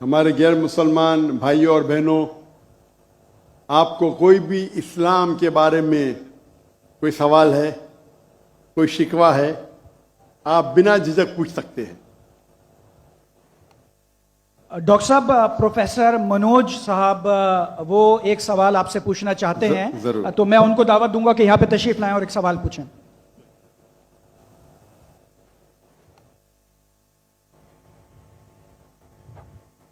ہمارے غیر مسلمان بھائیوں اور بہنوں، آپ کو کوئی بھی اسلام کے بارے میں کوئی سوال ہے، کوئی شکوہ ہے، آپ بنا جھجک پوچھ سکتے ہیں۔ ڈاکٹر صاحب، پروفیسر منوج صاحب وہ ایک سوال آپ سے پوچھنا چاہتے ہیں، ضرور۔ تو میں ان کو دعوت دوں گا کہ یہاں پہ تشریف لائیں اور ایک سوال پوچھیں۔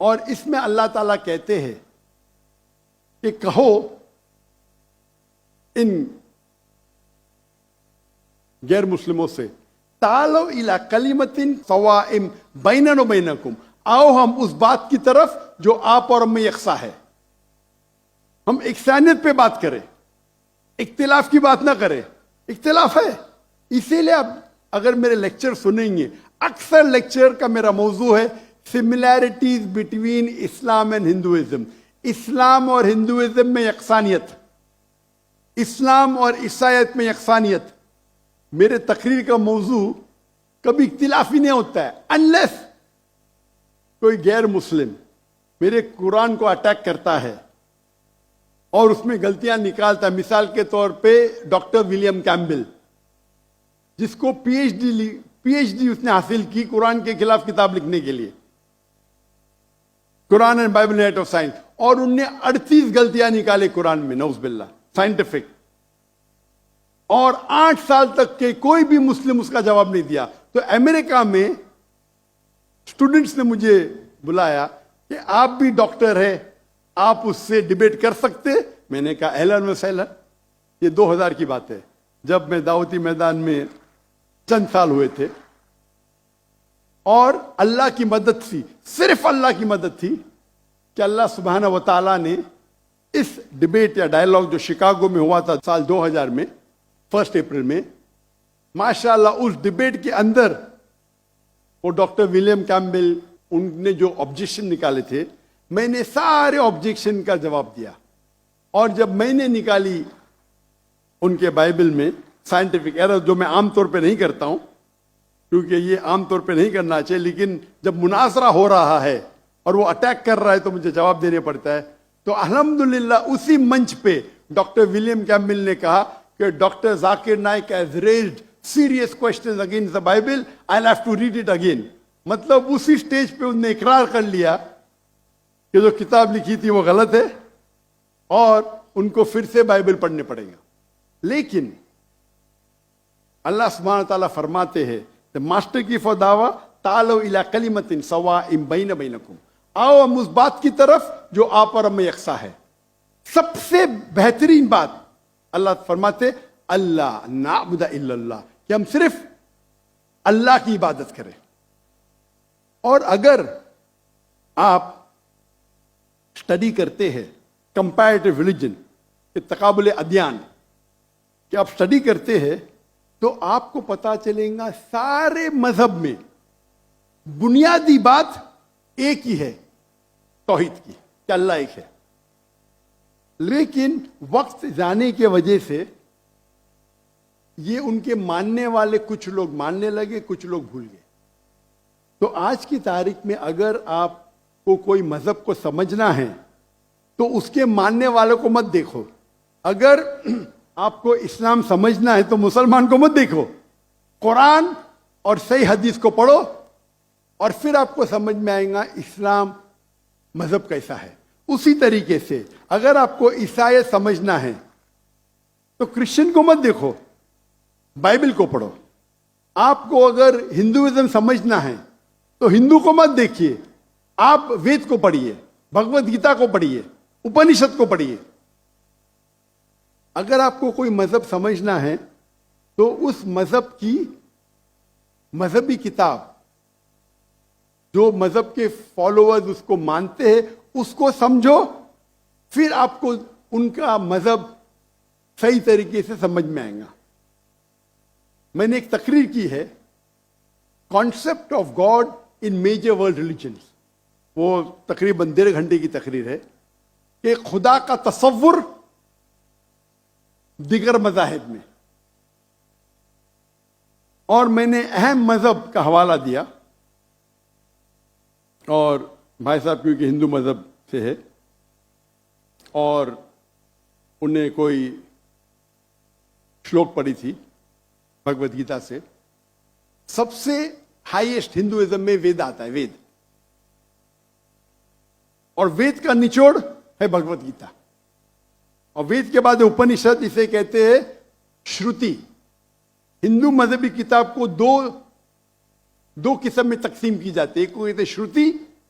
اور اس میں اللہ تعالیٰ کہتے ہیں کہ کہو ان غیر مسلموں سے تعالوا الی کلمۃ سواء بیننا و بینکم، آؤ ہم اس بات کی طرف جو آپ اور ہم میں یکساں ہے. ہم یکسانیت پہ بات کریں، اختلاف کی بات نہ کریں. اختلاف ہے، اسی لیے آپ اگر میرے لیکچر سنیں گے، اکثر لیکچر کا میرا موضوع ہے سملیرٹیز بٹوین اسلام اینڈ ہندوازم. اسلام اور ہندوازم میں یکسانیت، اسلام اور عیسائیت میں یکسانیت. میرے تقریر کا موضوع کبھی اختلافی نہیں ہوتا ہے انلیس کوئی غیر مسلم میرے قرآن کو اٹیک کرتا ہے اور اس میں غلطیاں نکالتا ہے. مثال کے طور پہ ڈاکٹر ولیم کیمبل، جس کو پی ایچ ڈی اس نے حاصل کی قرآن کے خلاف کتاب لکھنے کے لیے، قرآن and Bible net of science, اور ان نے 38 غلطیاں نکالے قرآن میں، نعوذ باللہ، سائنٹیفک. اور 8 سال تک کے کوئی بھی مسلم اس کا جواب نہیں دیا. تو امریکہ میں اسٹوڈنٹس نے مجھے بلایا کہ آپ بھی ڈاکٹر ہیں، آپ اس سے ڈیبیٹ کر سکتے. میں نے کہا اہلاً و سہلاً. یہ 2000 کی بات ہے، جب میں دعوتی میدان میں چند سال ہوئے تھے. اور اللہ کی مدد تھی، صرف اللہ کی مدد تھی کہ اللہ سبحانہ و تعالیٰ نے اس ڈیبیٹ یا ڈائلاگ جو شکاگو میں ہوا تھا سال 2000 میں 1 اپریل میں، ماشاءاللہ اس ڈیبیٹ کے اندر وہ ڈاکٹر ولیم کیمبل ان نے جو آبجیکشن نکالے تھے، میں نے سارے آبجیکشن کا جواب دیا. اور جب میں نے نکالی ان کے بائبل میں سائنٹیفک ایرر، جو میں عام طور پہ نہیں کرتا ہوں کیونکہ یہ عام طور پہ نہیں کرنا چاہیے، لیکن جب مناظرہ ہو رہا ہے اور وہ اٹیک کر رہا ہے تو مجھے جواب دینے پڑتا ہے. تو الحمدللہ اسی منچ پہ ڈاکٹر ولیم کیمبل نے کہا کہ doctor Zakir Naik has raised serious questions against the Bible, I'll have to read it again. مطلب اسی سٹیج پہ انہوں نے اقرار کر لیا کہ جو کتاب لکھی تھی وہ غلط ہے اور ان کو پھر سے بائبل پڑھنے پڑے گا. لیکن اللہ سبحانہ تعالیٰ فرماتے ہیں ماسٹر کی فداوا تعالوا الی کلمۃ سواء بین بینکم، آؤ ہم اس بات کی طرف جو آپ اور ہم میں یکساں ہے. سب سے بہترین بات اللہ فرماتے اللہ نعبد الا اللہ، کہ ہم صرف اللہ کی عبادت کریں. اور اگر آپ اسٹڈی کرتے ہیں کمپیریٹیو ریلیجن، تقابل ادیان، کہ آپ اسٹڈی کرتے ہیں تو آپ کو پتا چلے گا سارے مذہب میں بنیادی بات ایک ہی ہے، توحید کی، کہ اللہ ایک ہے. لیکن وقت جانے کی وجہ سے یہ ان کے ماننے والے کچھ لوگ ماننے لگے، کچھ لوگ بھول گئے. تو آج کی تاریخ میں اگر آپ کو کوئی مذہب کو سمجھنا ہے تو اس کے ماننے والوں کو مت دیکھو. اگر آپ کو اسلام سمجھنا ہے تو مسلمان کو مت دیکھو، قرآن اور صحیح حدیث کو پڑھو اور پھر آپ کو سمجھ میں آئے گا اسلام مذہب کیسا ہے. اسی طریقے سے اگر آپ کو عیسائیت سمجھنا ہے تو کرسچن کو مت دیکھو، بائبل کو پڑھو. آپ کو اگر ہندوازم سمجھنا ہے تو ہندو کو مت دیکھیے، آپ وید کو پڑھیے، بھگوت گیتا کو پڑھیے، اپنشد کو پڑھیے. اگر آپ کو کوئی مذہب سمجھنا ہے تو اس مذہب کی مذہبی کتاب، جو مذہب کے فالوورز اس کو مانتے ہیں، اس کو سمجھو، پھر آپ کو ان کا مذہب صحیح طریقے سے سمجھ میں آئے گا. میں نے ایک تقریر کی ہے concept of God in major world religions, وہ تقریباً 1.5 گھنٹے کی تقریر ہے کہ خدا کا تصور دیگر مذاہب میں. اور میں نے اہم مذہب کا حوالہ دیا، اور بھائی صاحب کیونکہ ہندو مذہب سے ہے اور انہیں کوئی شلوک پڑھی تھی بھگوت گیتا سے. سب سے ہائیسٹ ہندوازم میں وید آتا ہے، وید، اور وید کا نچوڑ ہے بھگوت گیتا. اور وید کے بعد اپنشد، اسے کہتے ہیں شروتی. ہندو مذہبی کتاب کو دو قسم میں تقسیم کی جاتی ہے، ایک کو کہتے ہیں Shruti,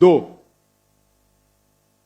2,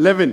11,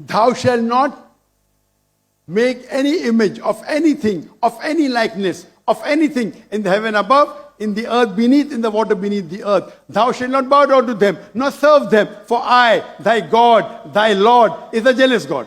thou shall not make any image of anything, of any likeness, of anything in the heaven above, in the earth beneath, in the water beneath the earth. Thou shalt not bow down to them, nor serve them, for I, thy God, thy Lord, is a jealous God.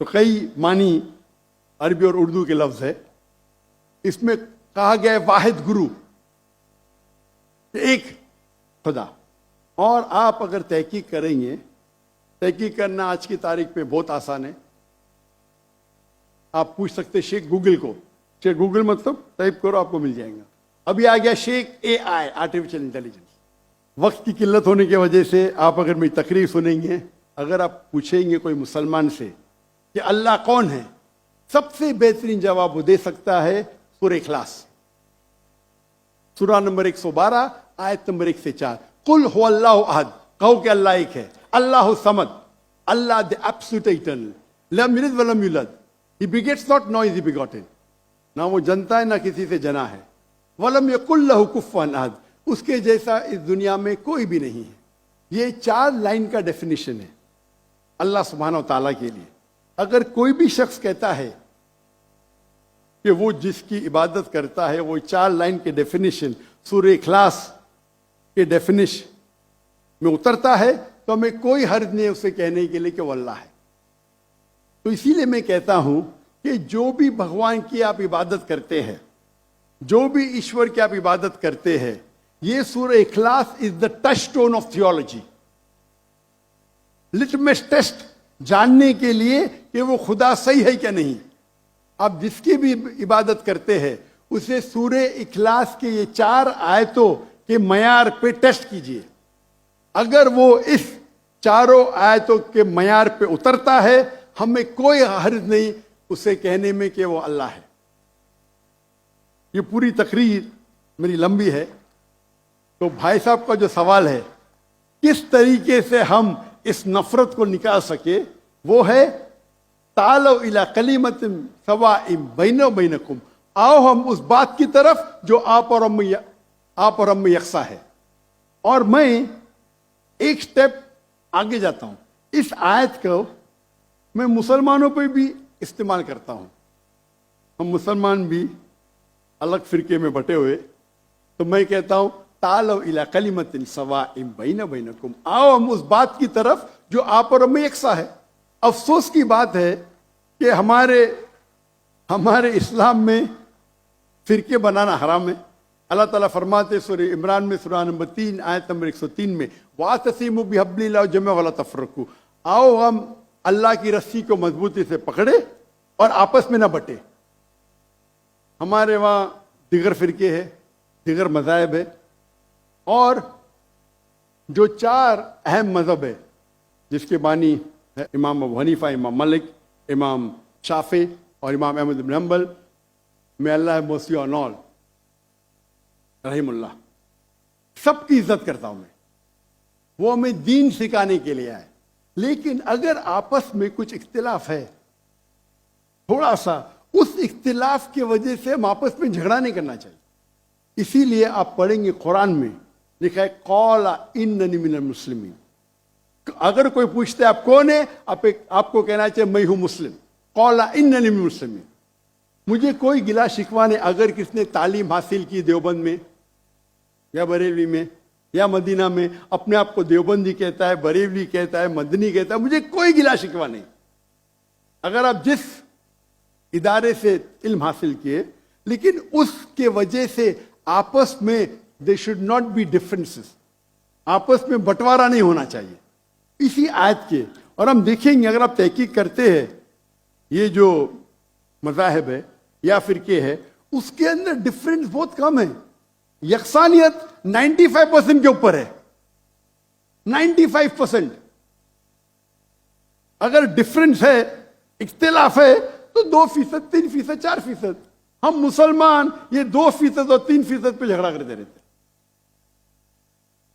تو کئی معنی عربی اور اردو کے لفظ ہے. اس میں کہا گیا ہے واحد گرو، ایک خدا. اور آپ اگر تحقیق کریں گے، تحقیق کرنا آج کی تاریخ پہ بہت آسان ہے. آپ پوچھ سکتے شیخ گوگل کو، شیخ گوگل مطلب ٹائپ کرو آپ کو مل جائے گا. ابھی آ گیا شیخ اے آئی، آرٹیفیشل انٹیلیجنس. وقت کی قلت ہونے کی وجہ سے آپ اگر میری تقریر سنیں گے، اگر آپ پوچھیں گے کوئی مسلمان سے کہ اللہ کون ہے، سب سے بہترین جواب وہ دے سکتا ہے سورہ اخلاص، سورہ نمبر 112 آیت نمبر 1 سے 4. قل هو اللہ احد، کہو کہ اللہ ایک ہے. اللہ الصمد، اللہ the absolute eternal، لم یلد ولم یولد، he begets not nor is he begotten، نہ وہ جنتا ہے نہ کسی سے جنا ہے. ولم یکن لہ کفوا احد، اس کے جیسا اس دنیا میں کوئی بھی نہیں ہے. یہ 4 لائن کا ڈیفینیشن ہے اللہ سبحانہ و تعالیٰ کے لیے. اگر کوئی بھی شخص کہتا ہے کہ وہ جس کی عبادت کرتا ہے وہ 4 لائن کے ڈیفینیشن سورہ اخلاص کے ڈیفینیشن میں اترتا ہے تو ہمیں کوئی حرج نہیں اسے کہنے کے لیے کہ وہ اللہ ہے. تو اسی لیے میں کہتا ہوں کہ جو بھی بھگوان کی آپ عبادت کرتے ہیں، جو بھی ایشور کی آپ عبادت کرتے ہیں، یہ سورہ اخلاص is the touchstone of theology, litmus test جاننے کے لیے کہ وہ خدا صحیح ہے کیا نہیں. آپ جس کی بھی عبادت کرتے ہیں اسے سورہ اخلاص کے یہ 4 آیتوں کے معیار پہ ٹیسٹ کیجئے. اگر وہ اس 4 آیتوں کے معیار پہ اترتا ہے، ہمیں کوئی حرج نہیں اسے کہنے میں کہ وہ اللہ ہے. یہ پوری تقریر میری لمبی ہے، تو بھائی صاحب کا جو سوال ہے کس طریقے سے ہم اس نفرت کو نکال سکے، وہ ہے تعالوا الی کلمۃ سواء بیننا و بینکم، آؤ ہم اس بات کی طرف جو آپ اور ہم میں یکساں ہے. اور میں ایک سٹیپ آگے جاتا ہوں. اس آیت کو میں مسلمانوں پہ بھی استعمال کرتا ہوں. ہم مسلمان بھی الگ فرقے میں بٹے ہوئے، تو میں کہتا ہوں تعالوا الی کلمۃ سواء بیننا و بینکم، آؤ ہم اس بات کی طرف جو آپ اور ہم میں یکساں ہے. افسوس کی بات ہے کہ ہمارے اسلام میں فرقے بنانا حرام ہے. اللہ تعالیٰ فرماتے سورہ عمران میں سورہ نمبر 3 آیت نمبر 103 میں وَاعْتَصِمُوا بِحَبْلِ اللَّهِ جَمِيعًا وَلَا تَفَرَّقُوا، آؤ ہم اللہ کی رسی کو مضبوطی سے پکڑے اور آپس میں نہ بٹے. ہمارے وہاں دیگر فرقے ہیں، دیگر مذاہب ہے، اور جو 4 اہم مذہب ہے جس کے بانی ہے امام ابو حنیفہ، امام مالک، امام شافعی اور امام احمد بن حنبل، میں اللہ موسی اور نول رحم اللہ، سب کی عزت کرتا ہوں میں. وہ ہمیں دین سکھانے کے لیے آئے. لیکن اگر آپس میں کچھ اختلاف ہے تھوڑا سا، اس اختلاف کی وجہ سے ہم آپس میں جھگڑا نہیں کرنا چاہیے. اسی لیے آپ پڑھیں گے قرآن میں لکھا ہے قال اننی من المسلمین. اگر کوئی پوچھتے آپ کون ہے، آپ کو کہنا چاہیے میں ہوں مسلم. قال اننی من المسلمین. مجھے کوئی گلا شکوہ نہیں اگر کس نے تعلیم حاصل کی دیوبند میں یا بریلوی میں یا مدینہ میں، اپنے آپ کو دیوبندی کہتا ہے، بریلوی کہتا ہے، مدنی کہتا ہے، مجھے کوئی گلا شکوہ نہیں. اگر آپ جس ادارے سے علم حاصل کیے، لیکن اس کے وجہ سے آپس میں they should not be differences, آپس میں بٹوارا نہیں ہونا چاہیے. اسی آیت کے، اور ہم دیکھیں گے اگر آپ تحقیق کرتے ہیں یہ جو مذاہب ہے یا فرقے ہے، اس کے اندر ڈفرینس بہت کم ہے. یکسانیت 95% کے اوپر ہے، 95%. اگر ڈفرینس ہے، اختلاف ہے، تو 2%، 3%، 4%. ہم مسلمان یہ 2% اور 3% پہ جھگڑا کرتے رہتے.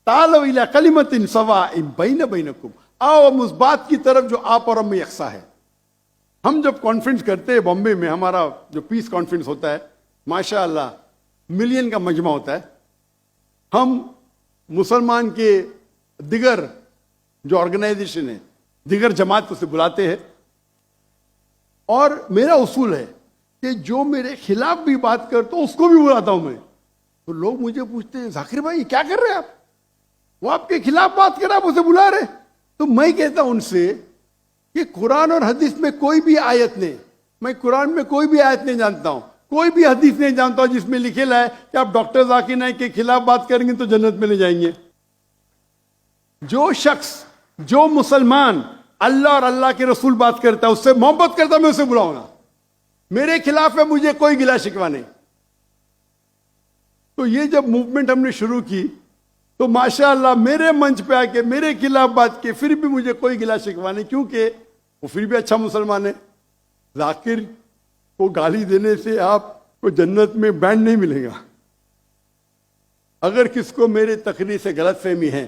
تعالوا الی کلمۃ سواء بیننا و بینکم، آؤ ہم اس بات کی طرف جو آپ اور ہم میں یکساں ہے. ہم جب کانفرنس کرتے ہیں بامبے میں، ہمارا جو پیس کانفرنس ہوتا ہے، ماشاء اللہ ملین کا مجمع ہوتا ہے. ہم مسلمان کے دیگر جو آرگنائزیشن ہے، دیگر جماعت کو سے بلاتے ہیں، اور میرا اصول ہے کہ جو میرے خلاف بھی بات کرتا ہوں اس کو بھی بلاتا ہوں میں. تو لوگ مجھے پوچھتے ہیں ذاکر بھائی کیا کر رہے ہیں آپ، وہ آپ کے خلاف بات کر رہے ہیں، آپ اسے بلا رہے. تو میں کہتا ہوں ان سے کہ قرآن اور حدیث میں کوئی بھی آیت نہیں, میں قرآن میں کوئی بھی آیت نہیں جانتا ہوں, کوئی بھی حدیث نہیں جانتا ہوں جس میں لکھے ہے کہ آپ ڈاکٹر ذاکر نائک کے خلاف بات کریں گے تو جنت میں لے جائیں گے. جو شخص, جو مسلمان اللہ اور اللہ کے رسول بات کرتا ہے, اس سے محبت کرتا ہے, میں اسے بلاؤں گا. میرے خلاف ہے, مجھے کوئی گلا شکوہ نہیں. تو یہ جب موومنٹ ہم نے شروع کی تو ماشاءاللہ میرے منچ پہ آ کے میرے خلاف بات کی, پھر بھی مجھے کوئی گلا شکوہ نہیں, کیونکہ وہ پھر بھی اچھا مسلمان ہے. ذاکر کو گالی دینے سے آپ کو جنت میں بینڈ نہیں ملے گا. اگر کس کو میرے تقریر سے غلط فہمی ہے,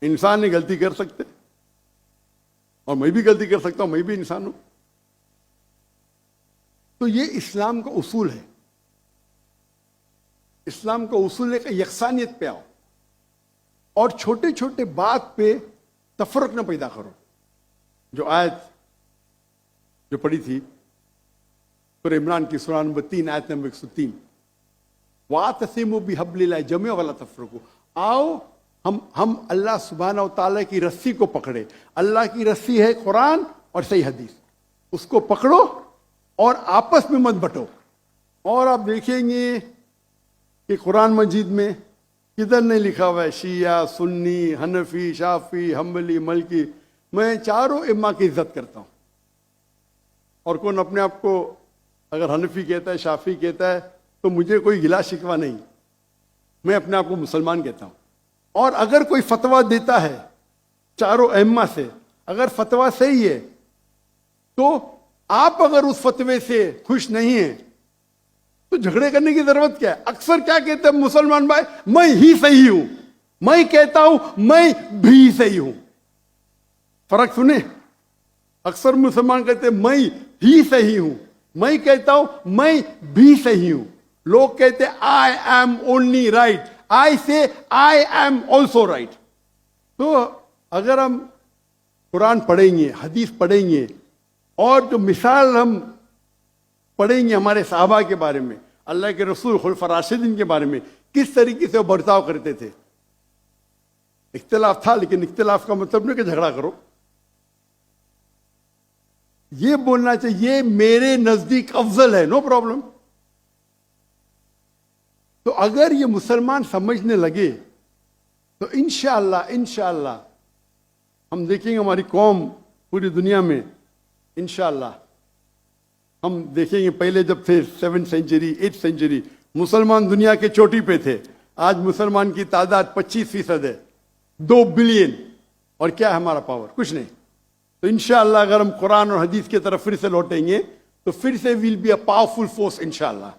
انسان نے غلطی کر سکتے, اور میں بھی غلطی کر سکتا ہوں, میں بھی انسان ہوں. تو یہ اسلام کا اصول ہے. اسلام کا اصول ہے کہ یکسانیت پہ آؤ, اور چھوٹے چھوٹے بات پہ تفرق نہ پیدا کرو. جو آیت جو پڑھی تھی سورہ عمران کی سورہ نمبر 3 آیت نمبر 103, وَاعْتَصِمُوا بِحَبْلِ اللَّهِ جَمِيعًا وَلَا تَفَرَّقُوا. آؤ ہم اللہ سبحانہ و تعالیٰ کی رسی کو پکڑے. اللہ کی رسی ہے قرآن اور صحیح حدیث, اس کو پکڑو اور آپس میں مت بٹو. اور آپ دیکھیں گے کہ قرآن مجید میں کدھر نہیں لکھا ہوا ہے شیعہ, سنی, حنفی, شافعی, حنبلی, مالکی. میں چاروں ائمہ کی عزت کرتا ہوں, اور کون اپنے آپ کو اگر حنفی کہتا ہے, شافعی کہتا ہے, تو مجھے کوئی گلا شکوہ نہیں. میں اپنے آپ کو مسلمان کہتا ہوں. اور اگر کوئی فتویٰ دیتا ہے چاروں ائمہ سے, اگر فتویٰ صحیح ہے, تو آپ اگر اس فتوے سے خوش نہیں ہیں تو جھگڑے کرنے کی ضرورت کیا ہے؟ اکثر کیا کہتے ہیں مسلمان بھائی, میں ہی صحیح ہوں, میں کہتا ہوں میں بھی صحیح ہوں. فرق سنیں, اکثر مسلمان کہتے ہیں میں ہی صحیح ہوں, میں کہتا ہوں میں بھی صحیح ہوں. لوگ کہتے ہیں آئی ایم اونلی رائٹ, آئی سے آئی ایم آلسو رائٹ. تو اگر ہم قرآن پڑھیں گے, حدیث پڑھیں گے, اور جو مثال ہم پڑھیں گے ہمارے صحابہ کے بارے میں, اللہ کے رسول خلفاء راشدین کے بارے میں, کس طریقے سے وہ برتاؤ کرتے تھے. اختلاف تھا, لیکن اختلاف کا مطلب نہیں کہ جھگڑا کرو. یہ بولنا چاہیے یہ میرے نزدیک افضل ہے, نو پرابلم. تو اگر یہ مسلمان سمجھنے لگے تو انشاءاللہ ہم دیکھیں گے ہماری قوم پوری دنیا میں, انشاءاللہ ہم دیکھیں گے. پہلے جب تھے 7th سینچری 8th سینچری, مسلمان دنیا کے چوٹی پہ تھے. آج مسلمان کی تعداد 25% ہے, 2 بلین. اور کیا ہے ہمارا پاور؟ کچھ نہیں. تو انشاءاللہ اگر ہم قرآن اور حدیث کی طرف پھر سے لوٹیں گے تو پھر سے we'll be a powerful force انشاءاللہ.